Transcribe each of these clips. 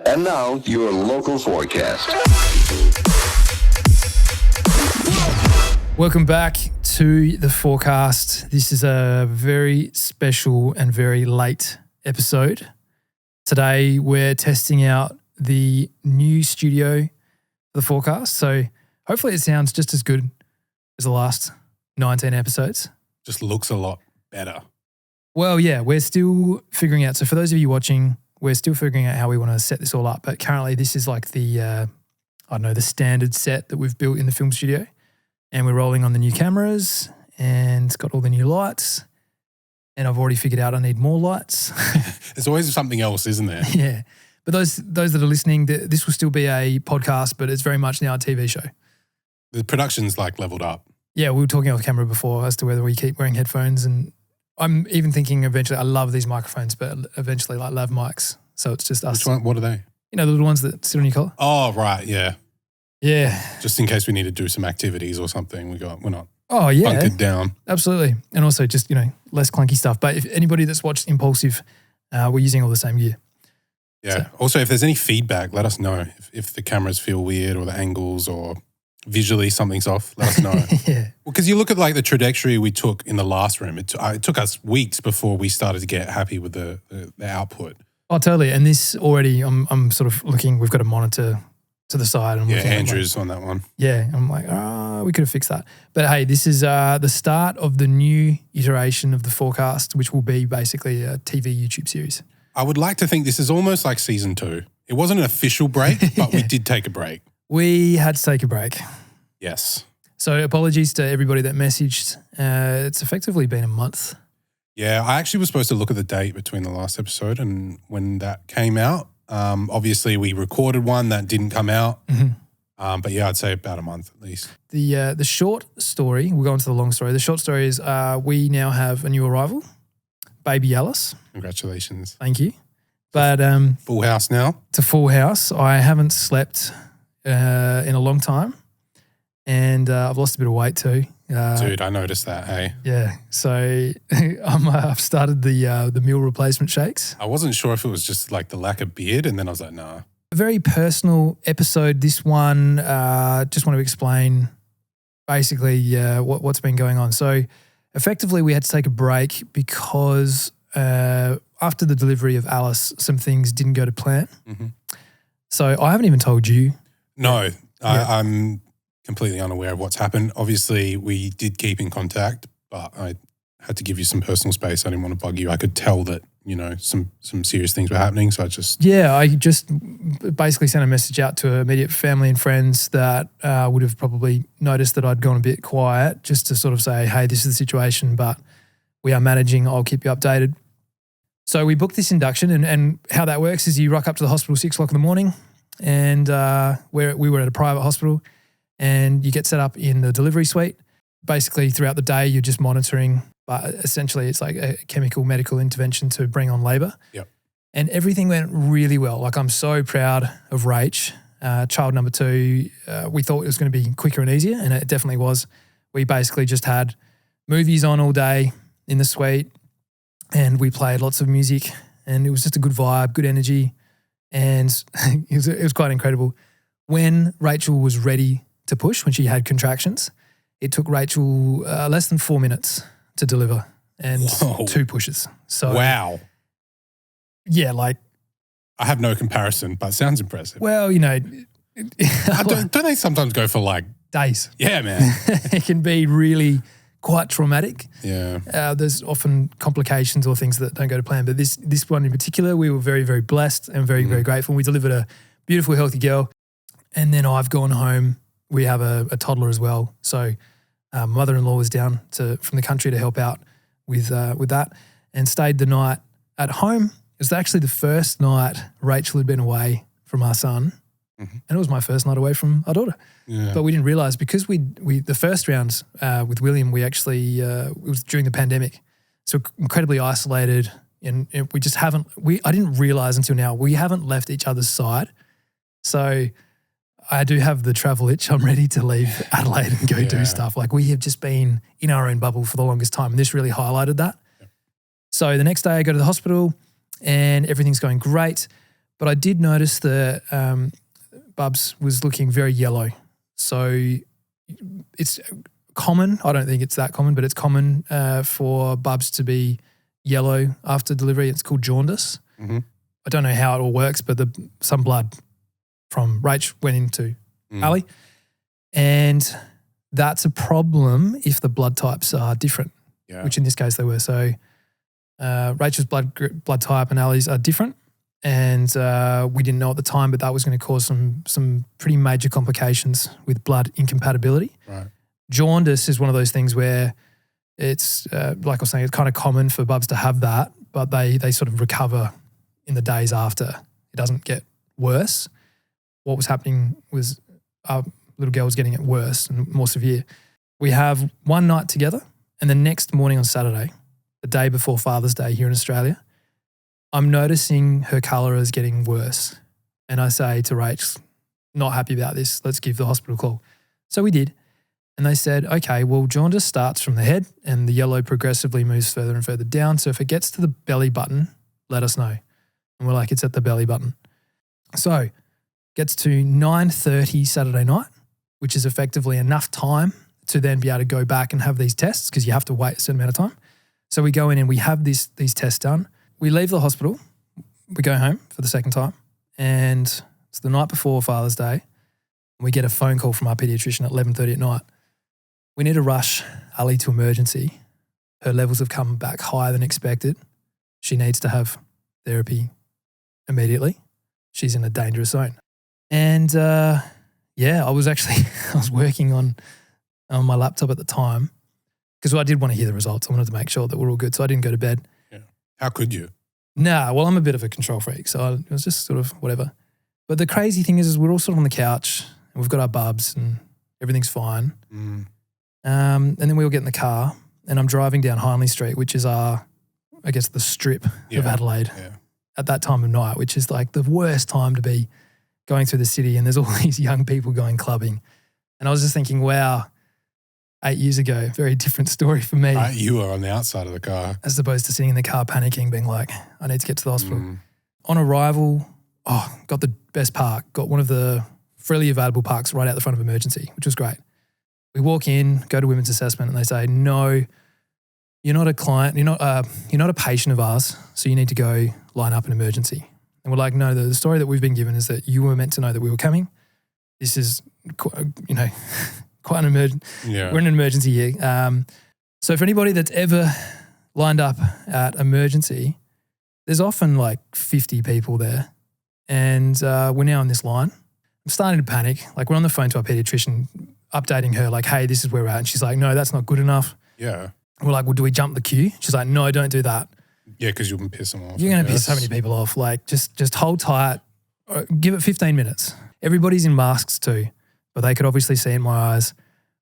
And now, your local forecast. Welcome back to the forecast. This is a very special and very late episode. Today, we're testing out the new studio for the forecast. So hopefully it sounds just as good as the last 19 episodes. Just looks a lot better. Well, yeah, we're still figuring out. So for those of you watching, we're still figuring out how we want to set this all up. But currently this is like the standard set that we've built in the film studio. And we're rolling on the new cameras and it's got all the new lights. And I've already figured out I need more lights. There's always something else, isn't there? Yeah. But those that are listening, this will still be a podcast, but it's very much now a TV show. The production's like leveled up. Yeah, we were talking off camera before as to whether we keep wearing headphones, and I'm even thinking eventually, I love these microphones, but eventually like lav mics. So it's just us. Which one? What are they? You know, the little ones that sit on your collar? Oh, right, yeah. Yeah. Just in case we need to do some activities or something, we're not bunkered down. Absolutely. And also just, less clunky stuff. But if anybody that's watched Impulsive, we're using all the same gear. Yeah. So. Also, if there's any feedback, let us know. If the cameras feel weird or the angles or visually something's off, let us know. Yeah. Well, because you look at like the trajectory we took in the last room, it took us weeks before we started to get happy with the output. Oh, totally. And this already, I'm sort of looking, we've got a monitor to the side. And I'm looking Andrew's on that one. Yeah. I'm like, we could have fixed that. But hey, this is the start of the new iteration of the forecast, which will be basically a TV YouTube series. I would like to think this is almost like season 2. It wasn't an official break, but we did take a break. We had to take a break. Yes. So apologies to everybody that messaged. It's effectively been a month. Yeah, I actually was supposed to look at the date between the last episode and when that came out. Obviously, we recorded one that didn't come out. Mm-hmm. But yeah, I'd say about a month at least. The short story, we'll go into the long story. The short story is we now have a new arrival, baby Alice. Congratulations. Thank you. But full house now. It's a full house. I haven't slept in a long time, and I've lost a bit of weight too. Dude, I noticed that, hey? Yeah. So I've started the meal replacement shakes. I wasn't sure if it was just like the lack of beard, and then I was like, nah. A very personal episode, this one. Just want to explain basically what's been going on. So effectively we had to take a break because after the delivery of Alice, some things didn't go to plan. Mm-hmm. So I haven't even told you. No, I'm completely unaware of what's happened. Obviously, we did keep in contact, but I had to give you some personal space. I didn't want to bug you. I could tell that, some serious things were happening, so I just... Yeah, I just basically sent a message out to immediate family and friends that would have probably noticed that I'd gone a bit quiet, just to sort of say, hey, this is the situation, but we are managing. I'll keep you updated. So we booked this induction, and how that works is you rock up to the hospital 6 o'clock in the morning, and we were at a private hospital, and you get set up in the delivery suite. Basically, throughout the day, you're just monitoring, but essentially it's like a chemical medical intervention to bring on labour. Yep. And everything went really well. Like, I'm so proud of Rach, child number 2. We thought it was going to be quicker and easier, and it definitely was. We basically just had movies on all day in the suite, and we played lots of music, and it was just a good vibe, good energy, and it was quite incredible. When Rachel was ready to push, when she had contractions, it took Rachel less than 4 minutes to deliver and 2 pushes. So wow. Yeah, like... I have no comparison, but it sounds impressive. Well, don't they sometimes go for like... days? Yeah, man. It can be really quite traumatic. Yeah. There's often complications or things that don't go to plan. But this one in particular, we were very, very blessed and very, very grateful. We delivered a beautiful, healthy girl. And then I've gone home. We have a toddler as well. So mother-in-law was down from the country to help out with that, and stayed the night at home. It was actually the first night Rachel had been away from our son, and it was my first night away from our daughter. Yeah. But we didn't realise, because we the first round with William, we actually it was during the pandemic, so incredibly isolated, and we just haven't. I didn't realise until now we haven't left each other's side. So I do have the travel itch. I'm ready to leave Adelaide and go do stuff. Like, we have just been in our own bubble for the longest time, and this really highlighted that. Yeah. So the next day I go to the hospital and everything's going great. But I did notice that Bubs was looking very yellow. So it's common. I don't think it's that common, but it's common for Bubs to be yellow after delivery. It's called jaundice. Mm-hmm. I don't know how it all works, but some blood from Rach went into Ali. And that's a problem if the blood types are different, which in this case they were. So Rachel's blood type and Ali's are different. And we didn't know at the time, but that was going to cause some pretty major complications with blood incompatibility. Right. Jaundice is one of those things where it's, like I was saying, it's kind of common for Bubs to have that, but they sort of recover in the days after. It doesn't get worse. What was happening was our little girl was getting it worse and more severe. We have one night together, and the next morning on Saturday, the day before Father's Day here in Australia, I'm noticing her colour is getting worse. And I say to Rach, not happy about this, let's give the hospital a call. So we did. And they said, okay, well, jaundice starts from the head and the yellow progressively moves further and further down. So if it gets to the belly button, let us know. And we're like, it's at the belly button. So gets to 9:30 Saturday night, which is effectively enough time to then be able to go back and have these tests because you have to wait a certain amount of time. So we go in and we have these tests done. We leave the hospital. We go home for the second time. And it's the night before Father's Day. And we get a phone call from our pediatrician at 11:30 at night. We need to rush Ali to emergency. Her levels have come back higher than expected. She needs to have therapy immediately. She's in a dangerous zone. And I was working on my laptop at the time because I did want to hear the results. I wanted to make sure that we're all good. So I didn't go to bed. Yeah. How could you? Nah, well, I'm a bit of a control freak. So it was just sort of whatever. But the crazy thing is we're all sort of on the couch and we've got our Bubs and everything's fine. Mm. And then we all get in the car and I'm driving down Hindley Street, which is the strip of Adelaide at that time of night, which is like the worst time to be going through the city and there's all these young people going clubbing. And I was just thinking, wow, 8 years ago, very different story for me. You were on the outside of the car. As opposed to sitting in the car panicking, being like, I need to get to the hospital. On arrival, got the best park, got one of the freely available parks right out the front of emergency, which was great. We walk in, go to women's assessment and they say, no, you're not a client, you're not a patient of ours, so you need to go line up in emergency. And we're like, no, the story that we've been given is that you were meant to know that we were coming. This is, quite an emergency. Yeah. We're in an emergency here. So for anybody that's ever lined up at emergency, there's often like 50 people there. And we're now on this line. I'm starting to panic. Like we're on the phone to our pediatrician, updating her like, hey, this is where we're at. And she's like, no, that's not good enough. Yeah. We're like, well, do we jump the queue? She's like, no, don't do that. Yeah, because you'll piss them off. You're going to piss so many people off. Like just hold tight. Give it 15 minutes. Everybody's in masks too, but they could obviously see in my eyes.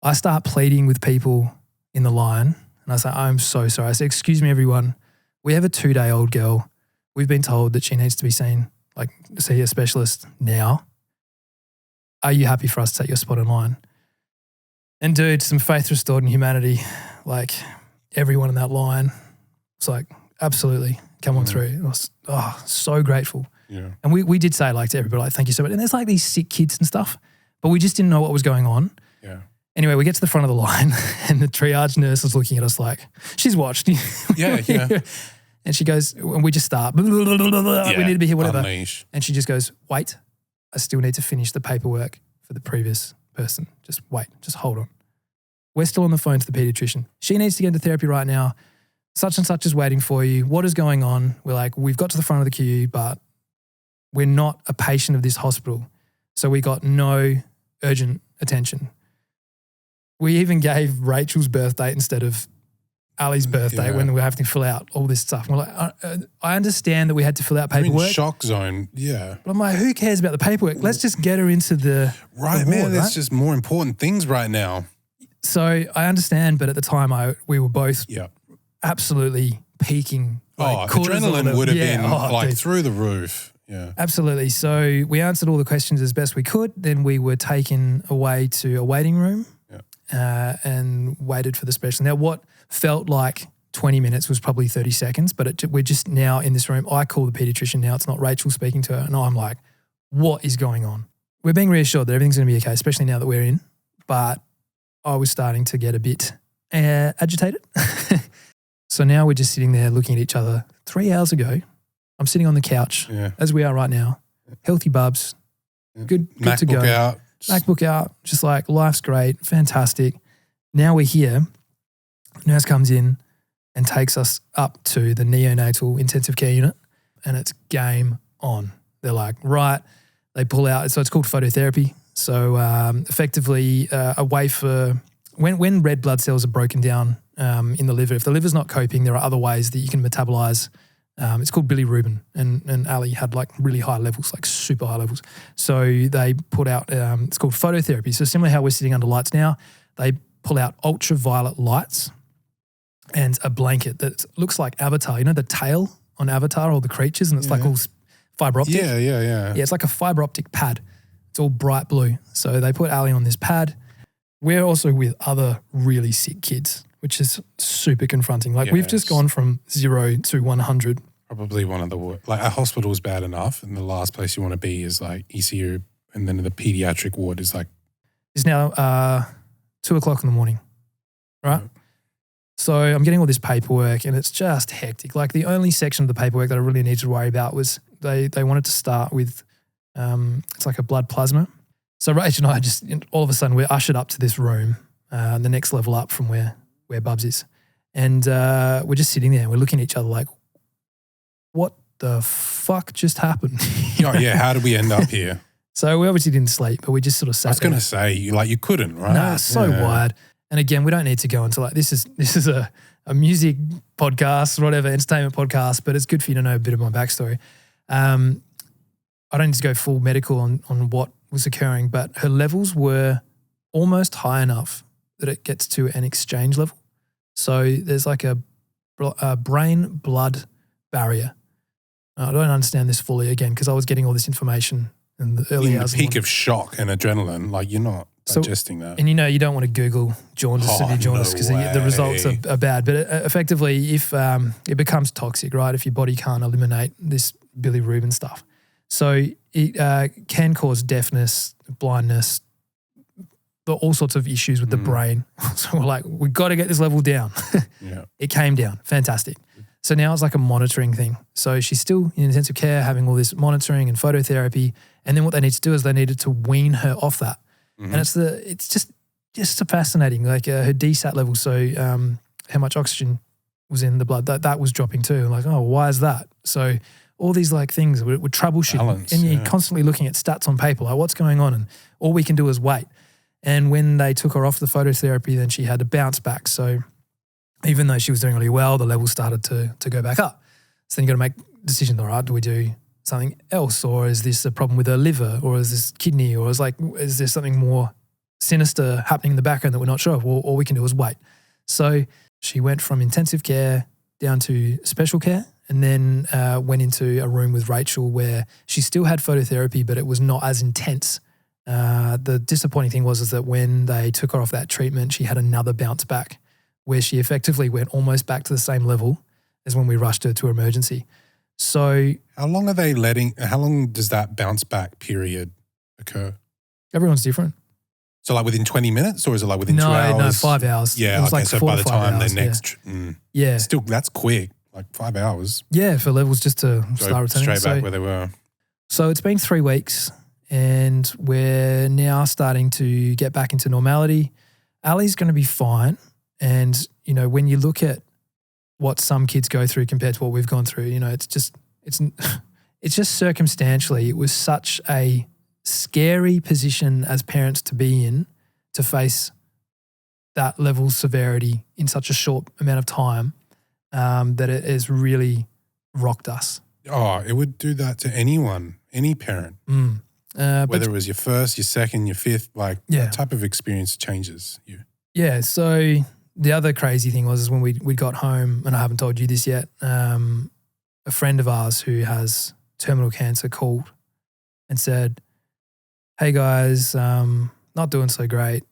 I start pleading with people in the line and I say, I'm so sorry. I say, excuse me, everyone. We have a 2-day-old girl. We've been told that she needs to be seen, see a specialist now. Are you happy for us to take your spot in line? And dude, some faith restored in humanity. Like everyone in that line was like, absolutely, come on through. I was so grateful. Yeah. And we did say to everybody, thank you so much. And there's these sick kids and stuff, but we just didn't know what was going on. Yeah. Anyway, we get to the front of the line and the triage nurse is looking at us like, she's watched. Yeah. And she goes, and we just start, we need to be here, whatever. Unleash. And she just goes, wait, I still need to finish the paperwork for the previous person. Just wait, just hold on. We're still on the phone to the pediatrician. She needs to get into therapy right now. Such and such is waiting for you. What is going on? We're like, we've got to the front of the queue, but we're not a patient of this hospital. So we got no urgent attention. We even gave Rachel's birth date instead of Ali's birthday when we were having to fill out all this stuff. And we're like, I understand that we had to fill out paperwork. I'm in shock zone, yeah. But I'm like, who cares about the paperwork? Let's just get her into the right, the ward, man. There's just more important things right now. So I understand, but at the time we were both absolutely peaking. Adrenaline would have been dude, through the roof. Yeah, absolutely. So we answered all the questions as best we could. Then we were taken away to a waiting room and waited for the specialist. Now, what felt like 20 minutes was probably 30 seconds, but we're just now in this room. I call the pediatrician now. It's not Rachel speaking to her. And I'm like, what is going on? We're being reassured that everything's going to be okay, especially now that we're in. But I was starting to get a bit agitated. So now we're just sitting there looking at each other. 3 hours ago, I'm sitting on the couch as we are right now. Healthy bubs. Good to go. MacBook out. Just like life's great. Fantastic. Now we're here. Nurse comes in and takes us up to the neonatal intensive care unit, and it's game on. They're like, right, they pull out. So it's called phototherapy. So effectively a way for when red blood cells are broken down in the liver, if the liver's not coping, there are other ways that you can metabolize. It's called bilirubin, and Ali had like really high levels, like super high levels. So they put out, it's called phototherapy. So similar how we're sitting under lights now, they pull out ultraviolet lights and a blanket that looks like Avatar. You know the tail on Avatar, all the creatures, and it's like all fiber optic? Yeah. Yeah, it's like a fiber optic pad. It's all bright blue. So they put Ali on this pad. We're also with other really sick kids, which is super confronting. Like we've just gone from 0 to 100. Probably one of the worst. Like a hospital is bad enough, and the last place you want to be is like ECU, and then the pediatric ward is like. It's now 2:00 in the morning, right? So I'm getting all this paperwork and it's just hectic. Like the only section of the paperwork that I really needed to worry about was they wanted to start with, it's like a blood plasma. So Rach and I just, all of a sudden we're ushered up to this room, the next level up from where Bubs is. And we're just sitting there and we're looking at each other like, what the fuck just happened? How did we end up here? So we obviously didn't sleep, but we just sort of sat I was going to say, you couldn't, right? Nah, so wide. And again, we don't need to go into like, this is a music podcast, whatever, entertainment podcast, but it's good for you to know a bit of my backstory. I don't need to go full medical on what was occurring, but her levels were almost high enough that it gets to an exchange level. So there's like a brain-blood barrier. I don't understand this fully again because I was getting all this information in the early hours. In the peak of shock and adrenaline, like you're not digesting that. And you don't want to Google jaundice severe jaundice because the results are bad. But effectively, if it becomes toxic, right, if your body can't eliminate this bilirubin stuff. So it can cause deafness, blindness, all sorts of issues with the brain. So we're like, we've got to get this level down. It came down. Fantastic. So now it's like a monitoring thing. So she's still in intensive care having all this monitoring and phototherapy. And then what they need to do is they needed to wean her off that. And it's just so fascinating. Like her DSAT level, so how much oxygen was in the blood, that was dropping too. Like, oh, why is that? So all these like things we're troubleshooting. Balance, and you're constantly looking at stats on paper, like what's going on? And all we can do is wait. And when they took her off the phototherapy, then she had to bounce back. So even though she was doing really well, the levels started to go back up. So then you got to make decisions. All right, do we do something else, or is this a problem with her liver, or is this kidney, or is there something more sinister happening in the background that we're not sure of? All we can do is wait. So she went from intensive care down to special care, and then went into a room with Rachel where she still had phototherapy, but it was not as intense. The disappointing thing was that when they took her off that treatment, she had another bounce back where she effectively went almost back to the same level as when we rushed her to emergency. So how long does that bounce back period occur? Everyone's different. So like within 20 minutes, or is it like within 2 hours? No, 5 hours. Yeah, it was like so 4 by to the 5 time hours, the next, still that's quick, like 5 hours. Yeah, for levels just to start returning. Straight back where they were. So it's been 3 weeks and we're now starting to get back into normality. Ali's going to be fine. And, when you look at what some kids go through compared to what we've gone through, it's just circumstantially, it was such a scary position as parents to be in, to face that level of severity in such a short amount of time, that it has really rocked us. Oh, it would do that to anyone, any parent. Whether it was your first, your second, your fifth, that type of experience changes you. Yeah, so the other crazy thing was when we got home, and I haven't told you this yet, a friend of ours who has terminal cancer called and said, hey guys, not doing so great.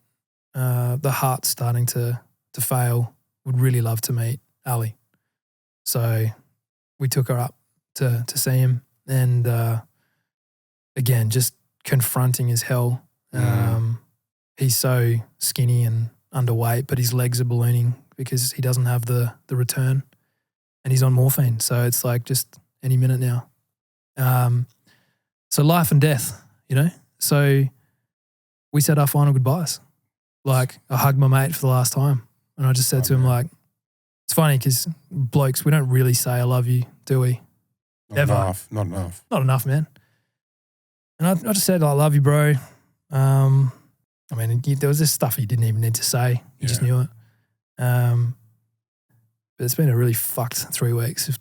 The heart's starting to fail. Would really love to meet Ali. So we took her up to see him, and again, just confronting as hell. He's so skinny and underweight, but his legs are ballooning because he doesn't have the return, and he's on morphine. So it's like just any minute now. So life and death, you know? So we said our final goodbyes. Like, I hugged my mate for the last time, and I just said to him, like, it's funny because blokes, we don't really say I love you, do we? Not enough. Not enough, man. And I just said, I love you, bro. I mean, there was this stuff you didn't even need to say. You just knew it. But it's been a really fucked 3 weeks. To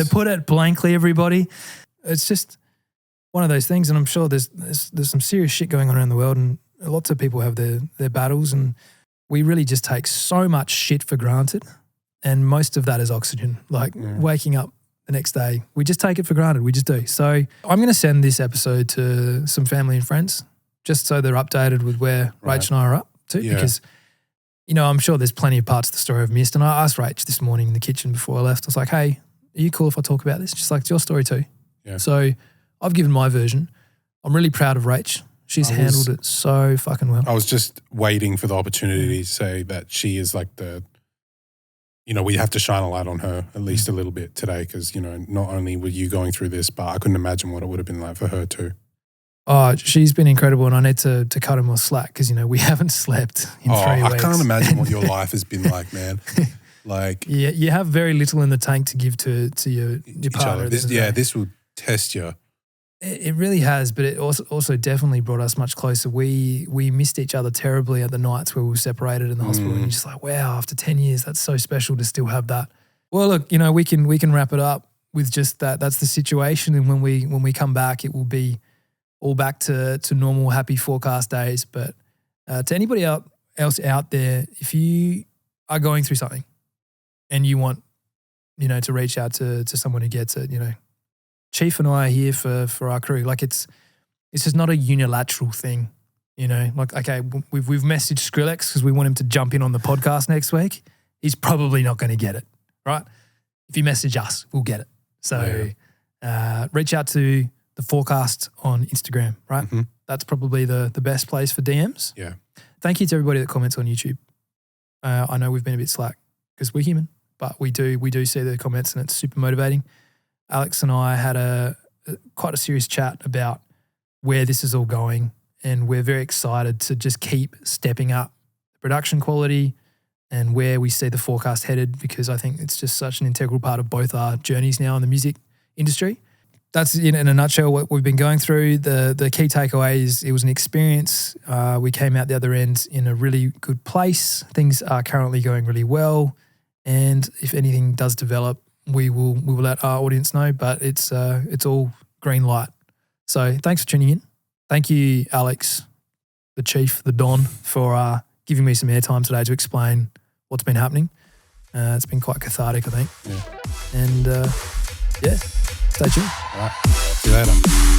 put it blankly, everybody. It's just one of those things, and I'm sure there's some serious shit going on around the world, and lots of people have their battles, and we really just take so much shit for granted, and most of that is oxygen. Like waking up the next day, we just take it for granted. We just do. So I'm going to send this episode to some family and friends just so they're updated with where Rach and I are up to, because, you know, I'm sure there's plenty of parts of the story I've missed. And I asked Rach this morning in the kitchen before I left. I was like, hey, are you cool if I talk about this? She's like, it's your story too. Yeah. So I've given my version. I'm really proud of Rach. She's handled it so fucking well. I was just waiting for the opportunity to say that she is like we have to shine a light on her at least a little bit today, because, you know, not only were you going through this, but I couldn't imagine what it would have been like for her too. Oh, she's been incredible, and I need to cut her more slack because, you know, we haven't slept in 3 weeks. I can't imagine what your life has been like, man. Like, yeah, you have very little in the tank to give to your partner. This will test you. It really has, but it also definitely brought us much closer. We missed each other terribly at the nights where we were separated in the hospital, and you're just like, wow, after 10 years, that's so special to still have that. Well, look, you know, we can wrap it up with just that. That's the situation, and when we come back, it will be all back to normal, happy forecast days. But to anybody else out there, if you are going through something and you want, you know, to reach out to someone who gets it, you know, Chief and I are here for our crew. Like, it's just not a unilateral thing, you know. Like, okay, we've messaged Skrillex because we want him to jump in on the podcast next week. He's probably not going to get it, right? If you message us, we'll get it. So reach out to the Forecast on Instagram, right? Mm-hmm. That's probably the best place for DMs. Yeah. Thank you to everybody that comments on YouTube. I know we've been a bit slack because we're human, but we do see the comments, and it's super motivating. Alex and I had quite a serious chat about where this is all going, and we're very excited to just keep stepping up the production quality and where we see the Forecast headed, because I think it's just such an integral part of both our journeys now in the music industry. That's in a nutshell what we've been going through. The key takeaway is it was an experience. We came out the other end in a really good place. Things are currently going really well, and if anything does develop, we will let our audience know, but it's all green light. So thanks for tuning in. Thank you, Alex, the Chief, the Don, for giving me some airtime today to explain what's been happening. It's been quite cathartic, I think. Yeah. And stay tuned. All right. See you later.